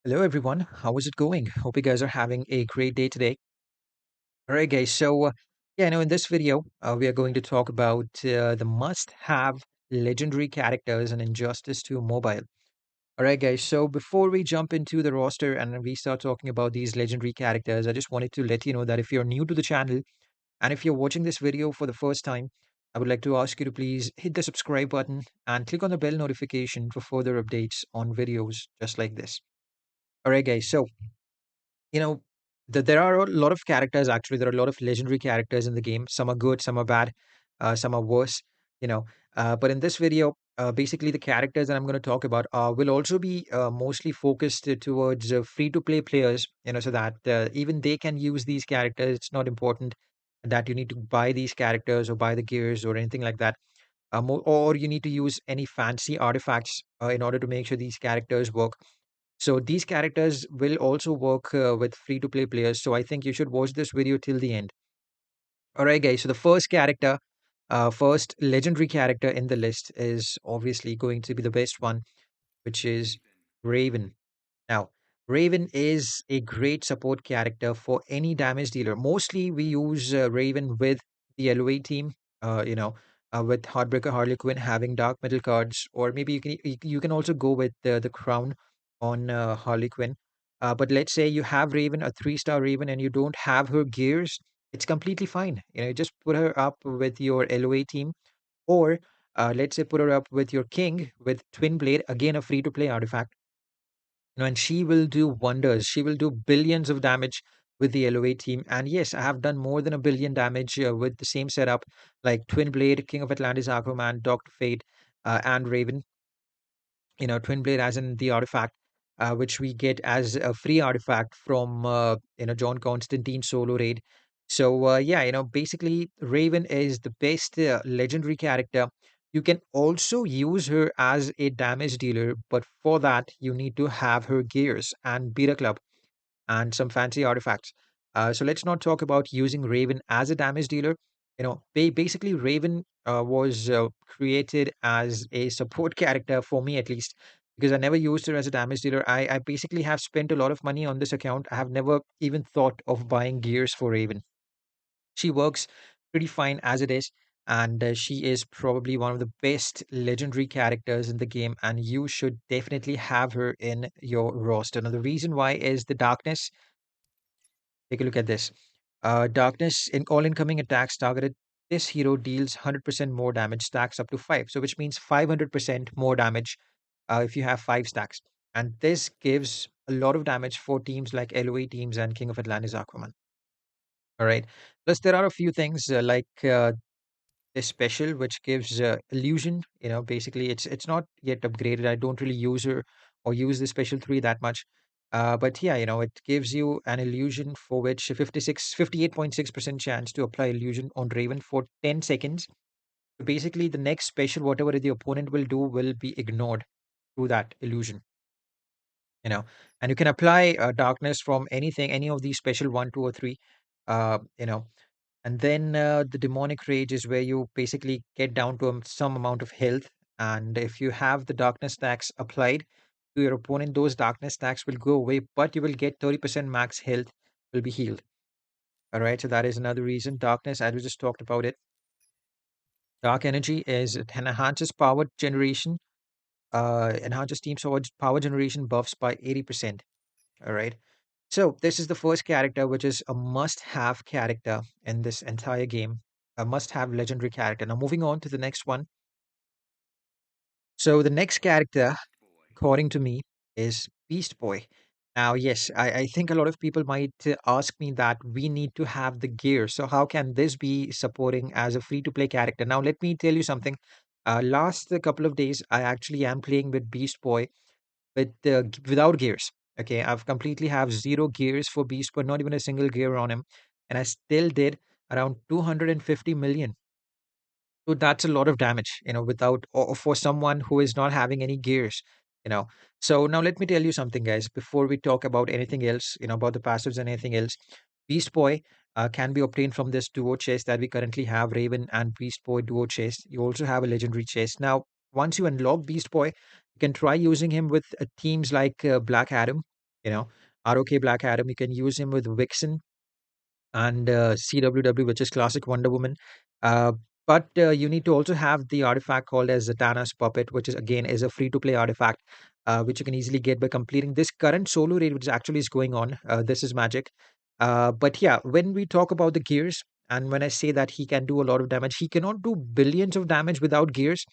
Hello, everyone. How is it going? Hope you guys are having a great day today. All right, guys. In this video, we are going to talk about the must-have legendary characters and Injustice 2 Mobile. All right, guys. So, before we jump into the roster and we start talking about these legendary characters, I just wanted to let you know that if you're new to the channel and if you're watching this video for the first time, I would like to ask you to please hit the subscribe button and click on the bell notification for further updates on videos just like this. All right, guys. You know, there are a lot of characters actually. There are a lot of legendary characters in the game. Some are good, some are bad, some are worse. You know, but in this video, basically the characters that I'm going to talk about will also be mostly focused towards free-to-play players. So that even they can use these characters. It's not important that you need to buy these characters or buy the gears or anything like that. Or you need to use any fancy artifacts in order to make sure these characters work. So these characters will also work with free to play players. So I think you should watch this video till the end. All right, guys. So the first legendary character in the list is obviously going to be the best one, which is Raven. Now, Raven is a great support character for any damage dealer. Mostly we use Raven with the LOA team, with Heartbreaker Harley Quinn having Dark Metal cards, or maybe you can also go with the Crown on Harley Quinn. But let's say you have Raven, a 3-star Raven, and you don't have her gears, it's completely fine. Just put her up with your LOA team, or let's say put her up with your King with Twin Blade, again a free to play artifact, and she will do wonders. She will do billions of damage with the LOA team. And yes, I have done more than a billion damage with the same setup, like Twin Blade, King of Atlantis, Aquaman, Doctor Fate, and Raven. Twin Blade as in the artifact, which we get as a free artifact from John Constantine solo raid. So yeah, basically Raven is the best legendary character. You can also use her as a damage dealer, but for that you need to have her gears and beat a club and some fancy artifacts. So let's not talk about using Raven as a damage dealer. Basically, Raven was created as a support character for me, at least, because I never used her as a damage dealer. I basically have spent a lot of money on this account. I have never even thought of buying gears for Raven. She works pretty fine as it is, and she is probably one of the best legendary characters in the game, and you should definitely have her in your roster. Now, the reason why is the darkness. Take a look at this. Darkness in all incoming attacks targeted. This hero deals 100% more damage, stacks up to 5. So, which means 500% more damage if you have 5 stacks. And this gives a lot of damage for teams like LOE teams and King of Atlantis Aquaman. All right. Plus, there are a few things like this special, which gives illusion. Basically, it's not yet upgraded. I don't really use her or use the special 3 that much. But yeah, it gives you an illusion for which 58.6% chance to apply illusion on Raven for 10 seconds. Basically, the next special, whatever the opponent will do, will be ignored through that illusion. you know and you can apply darkness from anything, any of these special 1, 2, or 3. uh you know and then the demonic rage is where you basically get down to some amount of health, and if you have the darkness stacks applied to your opponent, those darkness stacks will go away, but you will get 30% max health will be healed. All right, so that is another reason. Darkness, as we just talked about it, dark energy is it enhances power generation, enhances team sword power generation buffs by 80%. All right. So this is the first character, which is a must-have character in this entire game, a must-have legendary character. Now moving on to the next one. So the next character, according to me, is Beast Boy. Now, yes, I think a lot of people might ask me that we need to have the gear. So how can this be supporting as a free-to-play character? Now, let me tell you something. Last couple of days, I actually am playing with Beast Boy without gears. Okay, I've completely have zero gears for Beast, but not even a single gear on him, and I still did around 250 million. So that's a lot of damage, without or for someone who is not having any gears, you know. So now let me tell you something, guys, before we talk about anything else, about the passives and anything else. Beast Boy can be obtained from this duo chest that we currently have, Raven and Beast Boy duo chest. You also have a legendary chest. Now, once you unlock Beast Boy, you can try using him with teams like Black Adam. You know, ROK Black Adam, you can use him with Vixen and CWW, which is classic Wonder Woman. Uh, but you need to also have the artifact called as Zatana's Puppet, which is again is a free to play artifact, which you can easily get by completing this current solo raid, which actually is going on. This is magic. But yeah, when we talk about the gears, and when I say that he can do a lot of damage, he cannot do billions of damage without gears.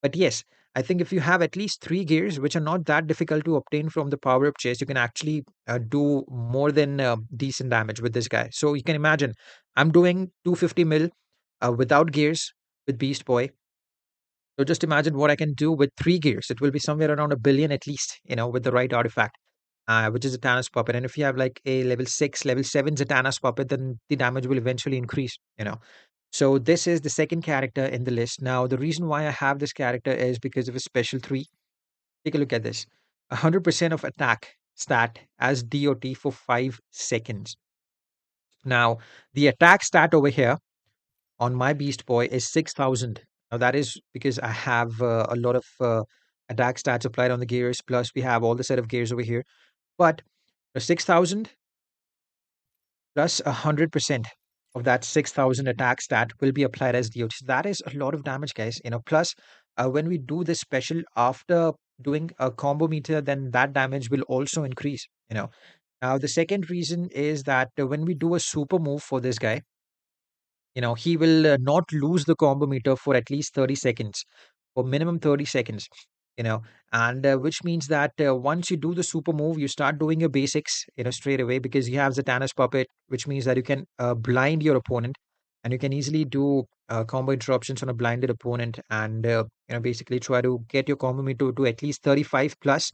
But yes, I think if you have at least three gears, which are not that difficult to obtain from the power up chest, you can actually do more than decent damage with this guy. So you can imagine, I'm doing 250 mil without gears with Beast Boy. So just imagine what I can do with three gears. It will be somewhere around a billion at least, with the right artifact, which is Zatanna's puppet. And if you have like a level 6, level 7 Zatanna's puppet, then the damage will eventually increase. So this is the second character in the list. Now, the reason why I have this character is because of his special 3. Take a look at this. 100% of attack stat as DOT for 5 seconds. Now, the attack stat over here on my Beast Boy is 6,000. Now, that is because I have a lot of attack stats applied on the gears, plus we have all the set of gears over here. But the 6,000 plus 100% of that 6,000 attack stat will be applied as DOT. So that is a lot of damage, guys. Plus, when we do this special after doing a combo meter, then that damage will also increase. Now, the second reason is that when we do a super move for this guy, he will not lose the combo meter for at least 30 seconds, for minimum 30 seconds, you know, and which means that once you do the super move, you start doing your basics, straight away because you have Zatanna's puppet, which means that you can blind your opponent and you can easily do combo interruptions on a blinded opponent and, basically try to get your combo meter to at least 35 plus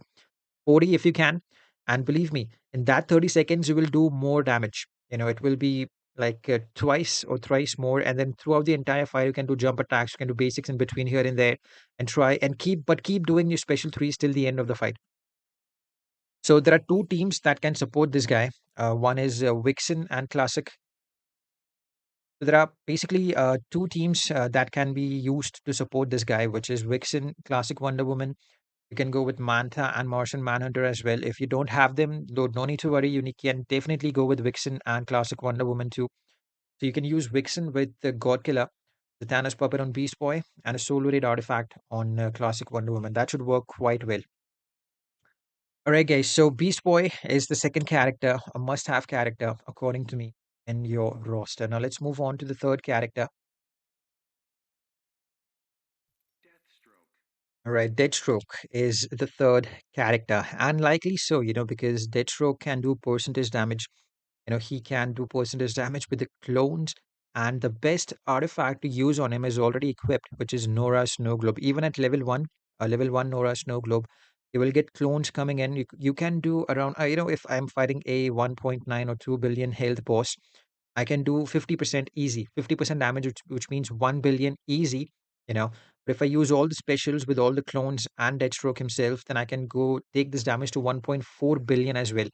40 if you can. And believe me, in that 30 seconds, you will do more damage. It will be like twice or thrice more. And then throughout the entire fight, you can do jump attacks, you can do basics in between here and there and try and keep doing your special threes till the end of the fight. So there are two teams that can support this guy. One is Vixen and Classic. So there are basically two teams that can be used to support this guy, which is Vixen, Classic Wonder Woman. You can go with Manta and Martian Manhunter as well. If you don't have them, no need to worry. Can definitely go with Vixen and Classic Wonder Woman too. So you can use Vixen with the God Killer, the Thanos puppet on Beast Boy, and a Soul Raid artifact on Classic Wonder Woman. That should work quite well. All right, guys. So Beast Boy is the second character, a must-have character, according to me, in your roster. Now let's move on to the third character. All right, Deathstroke is the third character, and likely so, because Deathstroke can do percentage damage. He can do percentage damage with the clones, and the best artifact to use on him is already equipped, which is Nora Snow Globe. Even at level 1, a level 1 Nora Snow Globe, you will get clones coming in. You can do around, if I'm fighting a 1.9 or 2 billion health boss, I can do 50% easy, 50% damage, which means 1 billion easy, you know. But if I use all the specials with all the clones and Deathstroke himself, then I can go take this damage to 1.4 billion as well.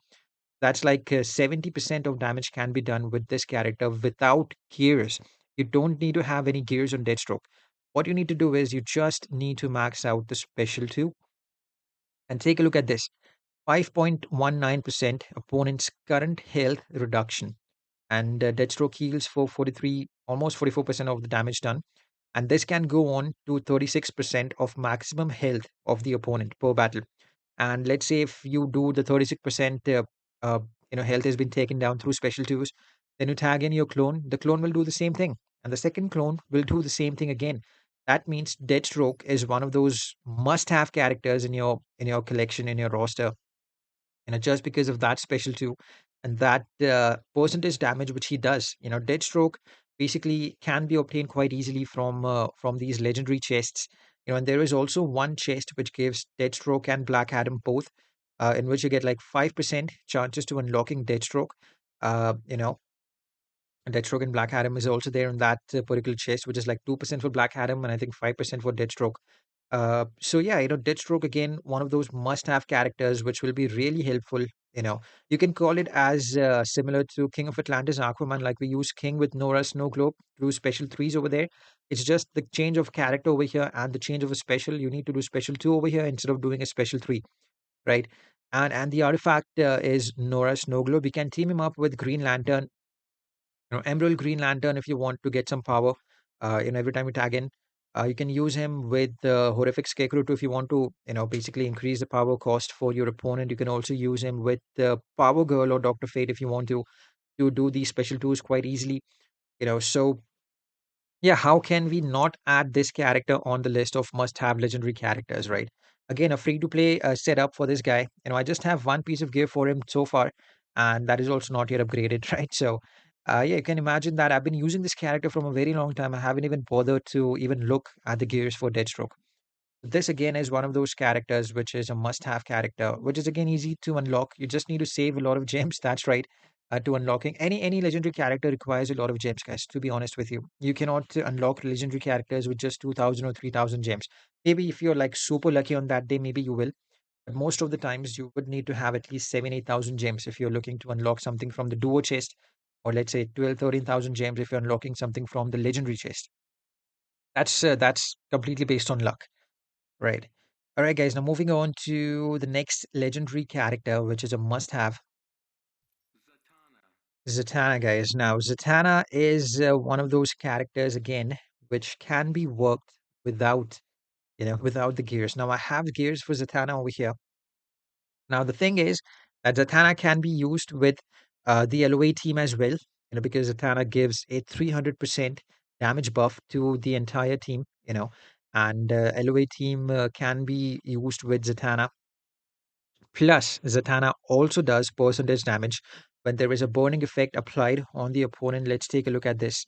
That's like 70% of damage can be done with this character without gears. You don't need to have any gears on Deathstroke. What you need to do is you just need to max out the special 2 and take a look at this 5.19% opponent's current health reduction. And Deathstroke heals for 43, almost 44% of the damage done. And this can go on to 36% of maximum health of the opponent per battle. And let's say if you do the 36% uh, health has been taken down through special twos, then you tag in your clone, the clone will do the same thing, and the second clone will do the same thing again. That means Deathstroke is one of those must-have characters in your collection, in your roster, just because of that special two and that percentage damage which he does. Deathstroke basically can be obtained quite easily from these legendary chests. And there is also one chest which gives Deathstroke and Black Adam both, in which you get like 5% chances to unlocking Deathstroke. Uh, you know, Deathstroke and Black Adam is also there in that particular chest, which is like 2% for Black Adam and I think 5% for Deathstroke. So yeah, Deathstroke again, one of those must-have characters which will be really helpful. You can call it as similar to King of Atlantis Aquaman, like we use King with Nora Snow Globe to do special threes over there. It's just the change of character over here and the change of a special. You need to do special two over here instead of doing a special three, right? And the artifact is Nora Snowglobe. We can team him up with Green Lantern, Emerald Green Lantern if you want to get some power. Every time you tag in, you can use him with Horrific Scarecrow too if you want to, basically increase the power cost for your opponent. You can also use him with Power Girl or Doctor Fate if you want to do these special tools quite easily. So yeah, how can we not add this character on the list of must-have legendary characters, right? Again, a free-to-play setup for this guy. I just have one piece of gear for him so far, and that is also not yet upgraded, right? So, yeah, you can imagine that I've been using this character from a very long time. I haven't even bothered to even look at the gears for Deathstroke. This again is one of those characters which is a must-have character, which is again easy to unlock. You just need to save a lot of gems. That's right. To unlocking any legendary character requires a lot of gems, guys. To be honest with you, you cannot unlock legendary characters with just 2,000 or 3,000 gems. Maybe if you're like super lucky on that day, maybe you will. But most of the times, you would need to have at least 7,000, 8,000 gems if you're looking to unlock something from the duo chest, or let's say 12, 13,000 gems if you're unlocking something from the legendary chest. That's completely based on luck. Right. All right, guys. Now moving on to the next legendary character, which is a must-have, Zatanna, guys. Now, Zatanna is one of those characters again, which can be worked without the gears. Now, I have gears for Zatanna over here. Now, the thing is that Zatanna can be used with the LOA team as well, because Zatanna gives a 300% damage buff to the entire team, and LOA team can be used with Zatanna. Plus, Zatanna also does percentage damage when there is a burning effect applied on the opponent. Let's take a look at this.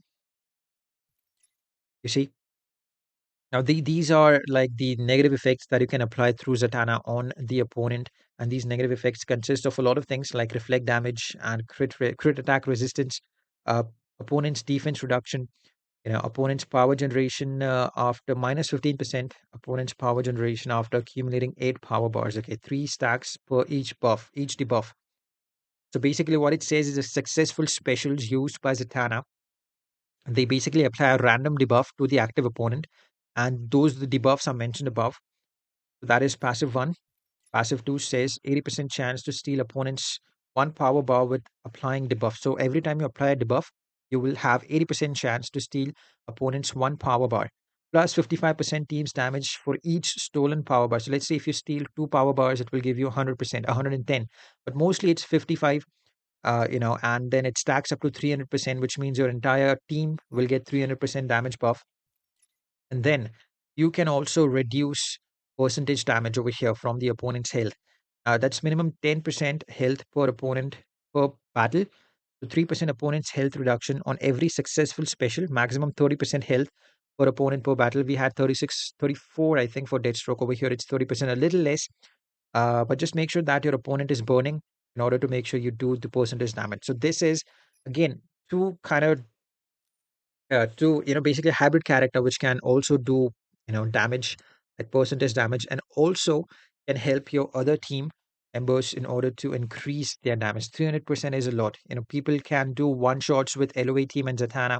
You see, now these are like the negative effects that you can apply through Zatanna on the opponent, and these negative effects consist of a lot of things like reflect damage and crit attack resistance, uh, opponent's defense reduction, opponent's power generation after minus 15%, opponent's power generation after accumulating 8 power bars. Okay, 3 stacks per each debuff. So basically, what it says is a successful specials used by Zatanna. They basically apply a random debuff to the active opponent, and those the debuffs are mentioned above. So that is passive one. Passive two says 80% chance to steal opponent's 1 power bar with applying debuff. So every time you apply a debuff, you will have 80% chance to steal opponent's 1 power bar. Plus 55% team's damage for each stolen power bar. So let's say if you steal 2 power bars, it will give you 100%, 110. But mostly it's 55, and then it stacks up to 300%, which means your entire team will get 300% damage buff. And then you can also reduce percentage damage over here from the opponent's health. That's minimum 10% health per opponent per battle. So 3% opponent's health reduction on every successful special, maximum 30% health per opponent per battle. We had 36, 34, I think, for Deathstroke. Over here, it's 30%, a little less. But just make sure that your opponent is burning in order to make sure you do the percentage damage. So this is again two kind of basically a hybrid character which can also do damage, like percentage damage, and also can help your other team members in order to increase their damage. 300% is a lot. People can do one shots with LOA team and Zatanna,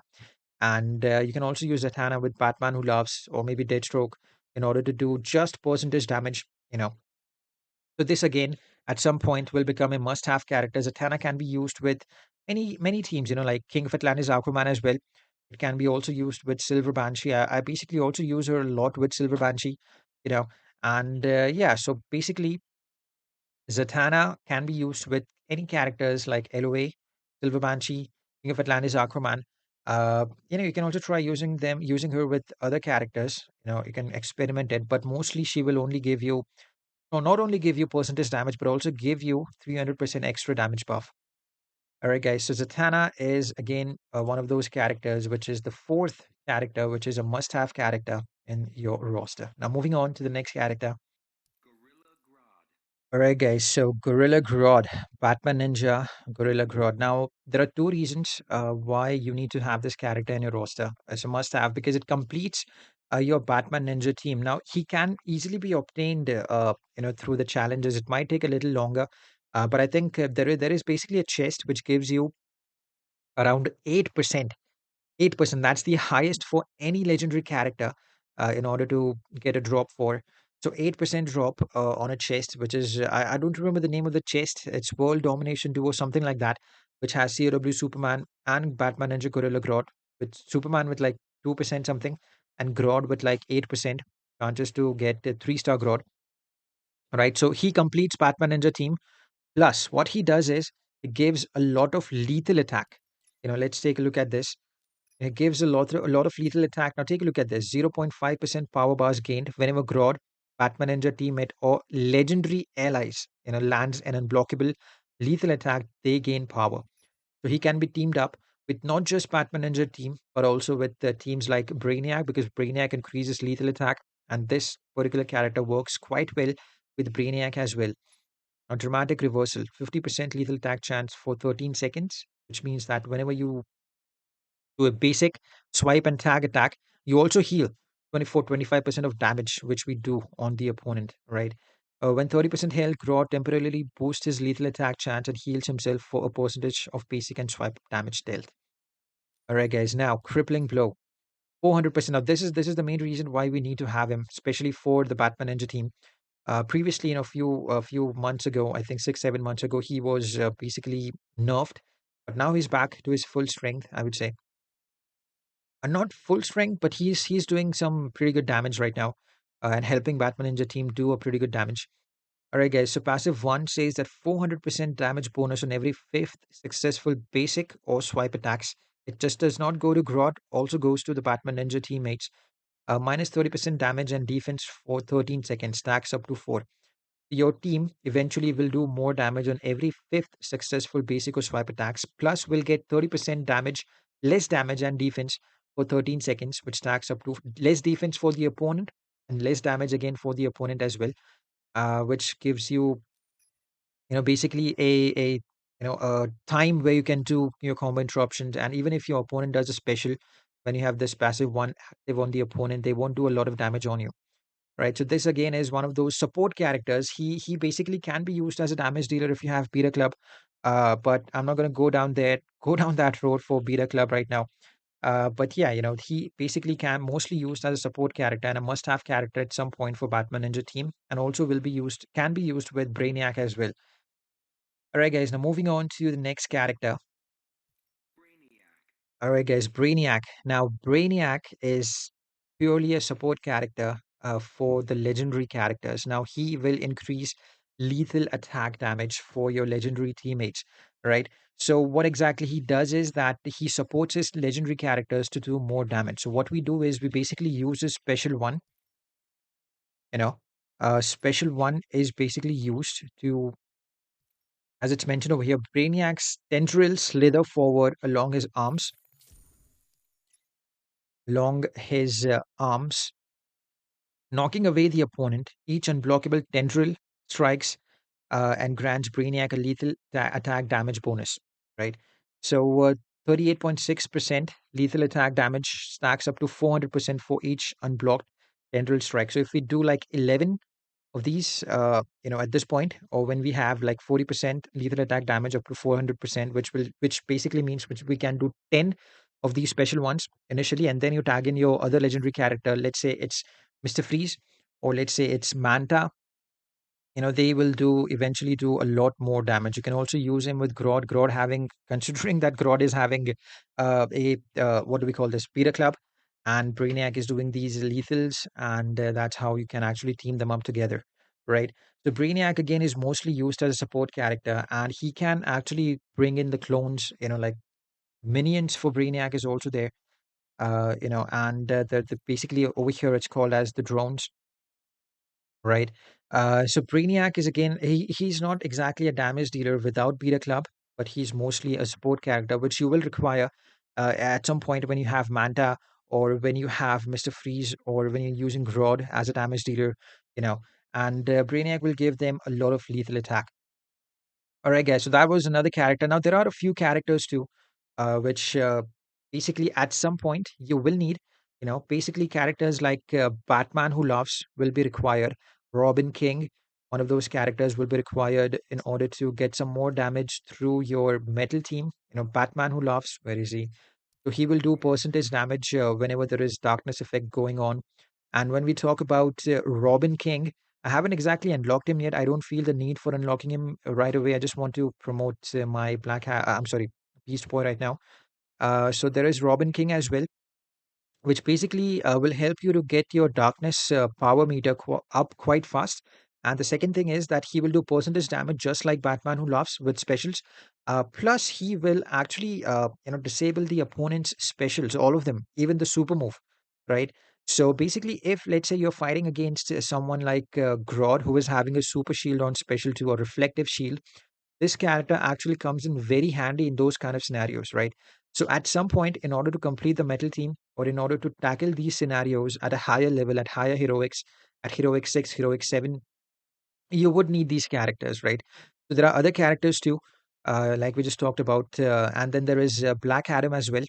and you can also use Zatanna with Batman Who Loves or maybe Deathstroke in order to do just percentage damage. So this again, at some point, will become a must-have character. Zatanna can be used with many teams, like King of Atlantis, Aquaman as well. It can be also used with Silver Banshee. I basically also use her a lot with Silver Banshee, you know, and yeah. So basically, Zatanna can be used with any characters like LOA, Silver Banshee, King of Atlantis, Aquaman. You can also try using her with other characters. You can experiment it, but mostly she will only give you no, not only give you percentage damage, but also give you 300% extra damage buff. All right, guys. So Zatanna is again one of those characters, which is the fourth character, which is a must-have character in your roster. Now, moving on to the next character. All right, guys. So Gorilla Grodd, Batman Ninja, Gorilla Grodd. Now, there are two reasons why you need to have this character in your roster. It's a must-have because it completes your Batman Ninja team. Now, he can easily be obtained, through the challenges. It might take a little longer, but I think there is basically a chest which gives you around 8%. 8%. That's the highest for any legendary character in order to get a drop for. So 8% drop on a chest, which is I don't remember the name of the chest. It's World Domination Duo, something like that, which has COW Superman and Batman Ninja Gorilla Grodd, with Superman with like 2% something, and Grodd with like 8% chances to get a 3-star Grodd. Right. So he completes Batman Ninja team. Plus, what he does is it gives a lot of lethal attack. Let's take a look at this. It gives a lot of lethal attack. Now take a look at this. 0.5% power bars gained whenever Grodd, Batman Ninja teammate, or legendary allies, lands an unblockable lethal attack, they gain power. So he can be teamed up with not just Batman Ninja team, but also with teams like Brainiac, because Brainiac increases lethal attack. And this particular character works quite well with Brainiac as well. A dramatic reversal, 50% lethal attack chance for 13 seconds, which means that whenever you do a basic swipe and tag attack, you also heal 24-25% of damage, which we do on the opponent, right? When 30% health, Grodd temporarily boosts his lethal attack chance and heals himself for a percentage of basic and swipe damage dealt. All right, guys. Now, crippling blow, 400%. Now, this is the main reason why we need to have him, especially for the Batman Ninja team. Previously, a few months ago, I think 6-7 months ago, he was basically nerfed, but now he's back to his full strength, I would say. Not full strength, but he's doing some pretty good damage right now, and helping Batman Ninja team do a pretty good damage. All right, guys. So passive one says that 400% damage bonus on every fifth successful basic or swipe attacks. It just does not go to Grodd, also goes to the Batman Ninja teammates. Minus 30% damage and defense for 13 seconds, stacks up to 4. Your team eventually will do more damage on every fifth successful basic or swipe attacks, plus will get 30% damage, less damage and defense for 13 seconds, which stacks up to less defense for the opponent and less damage again for the opponent as well, which gives you, basically a time where you can do your combo interruptions. And even if your opponent does a special, when you have this passive one active on the opponent, they won't do a lot of damage on you. Right. So this again is one of those support characters. He basically can be used as a damage dealer if you have Beta Club. But I'm not gonna go down that road for Beta Club right now. But yeah, he basically can mostly used as a support character and a must-have character at some point for Batman Ninja team, and also can be used with Brainiac as well. All right, guys. Now moving on to the next character. All right, guys, Brainiac. Now, Brainiac is purely a support character for the legendary characters. Now, he will increase lethal attack damage for your legendary teammates, right? So, what exactly he does is that he supports his legendary characters to do more damage. So, what we do is we basically use a special one, you know. Special one is basically used to, as it's mentioned over here, Brainiac's tendrils slither forward along his arms, knocking away the opponent. Each unblockable tendril strikes and grants Brainiac a lethal attack damage bonus, right? So 38.6% lethal attack damage stacks up to 400% for each unblocked tendril strike. So if we do like 11 of these, at this point, or when we have like 40% lethal attack damage up to 400%, which basically means which we can do 10 of these special ones initially, and then you tag in your other legendary character. Let's say it's Mr. Freeze, or let's say it's Manta. They will do eventually do a lot more damage. You can also use him with Grodd. Grodd having considering that Grodd is having a what do we call this, Peter Club, and Brainiac is doing these lethals, and that's how you can actually team them up together, right? So Brainiac again is mostly used as a support character, and he can actually bring in the clones. Like minions for Brainiac is also there. And the basically over here it's called as the drones, right? So Brainiac is again, he's not exactly a damage dealer without Beta Club, but he's mostly a support character, which you will require at some point when you have Manta, or when you have Mr. Freeze, or when you're using Grodd as a damage dealer, you know. And Brainiac will give them a lot of lethal attack. All right, guys. So that was another character. Now there are a few characters too, which basically at some point you will need. Basically characters like Batman Who Laughs will be required. Robin King, one of those characters, will be required in order to get some more damage through your metal team. Batman Who Laughs. Where is he? So he will do percentage damage whenever there is darkness effect going on. And when we talk about Robin King, I haven't exactly unlocked him yet. I don't feel the need for unlocking him right away. I just want to promote my I'm sorry, Beast Boy right now. So there is Robin King as well, which basically will help you to get your darkness power meter up quite fast. And the second thing is that he will do percentage damage just like Batman Who Laughs with specials. Plus, he will actually disable the opponent's specials, all of them, even the super move, right? So basically, if let's say you're fighting against someone like Grodd, who is having a super shield on special 2 or reflective shield, this character actually comes in very handy in those kind of scenarios, right? So at some point, in order to complete the metal team, or in order to tackle these scenarios at a higher level, at higher heroics, at heroic 6, heroic 7, you would need these characters, right? So there are other characters too, like we just talked about, and then there is Black Adam as well.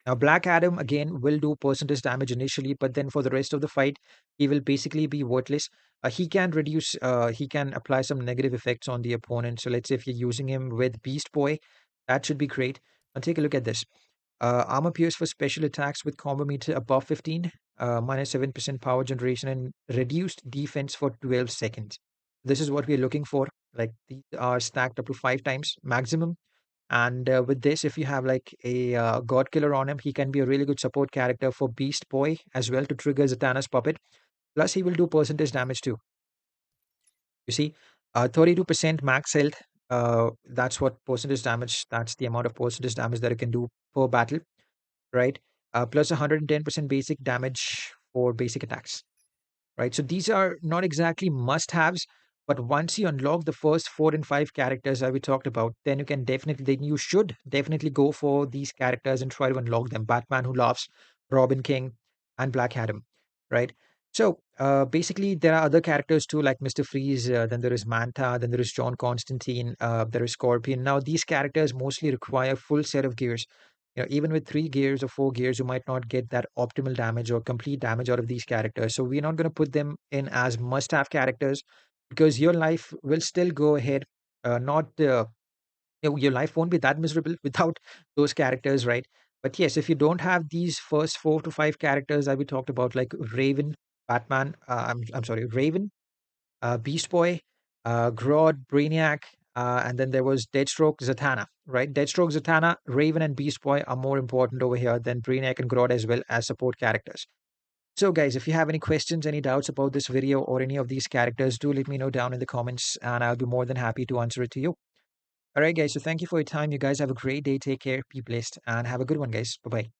Now, Black Adam again will do percentage damage initially, but then for the rest of the fight, he will basically be worthless. He can apply some negative effects on the opponent. So let's say if you're using him with Beast Boy, that should be great. Now take a look at this. Armor pierce for special attacks with combo meter above 15, minus 7% power generation, and reduced defense for 12 seconds. This is what we're looking for. Like these are stacked up to 5 times maximum. And with this, if you have like a God Killer on him, he can be a really good support character for Beast Boy as well to trigger Zatana's puppet. Plus, he will do percentage damage too. You see, 32% max health. That's what percentage damage. That's the amount of percentage damage that it can do per battle, right? Plus 110% basic damage for basic attacks, right? So these are not exactly must-haves, but once you unlock the first 4 and 5 characters that we talked about, then you should definitely go for these characters and try to unlock them. Batman Who Laughs, Robin King, and Black Adam, right? So basically, there are other characters too, like Mr. Freeze. Then there is Manta. Then there is John Constantine. There is Scorpion. Now these characters mostly require full set of gears. Even with 3 gears or 4 gears, you might not get that optimal damage or complete damage out of these characters. So we're not going to put them in as must-have characters because your life will still go ahead. Not Your life won't be that miserable without those characters, right? But yes, if you don't have these first 4 to 5 characters that we talked about, like Raven, Batman, I'm sorry, Raven, Beast Boy, Grodd, Brainiac, and then there was Deathstroke, Zatana, right? Deathstroke, Zatana, Raven, and Beast Boy are more important over here than Brainiac and Grodd as well as support characters. So, guys, if you have any questions, any doubts about this video or any of these characters, do let me know down in the comments, and I'll be more than happy to answer it to you. All right, guys. So, thank you for your time. You guys have a great day. Take care. Be blessed, and have a good one, guys. Bye bye.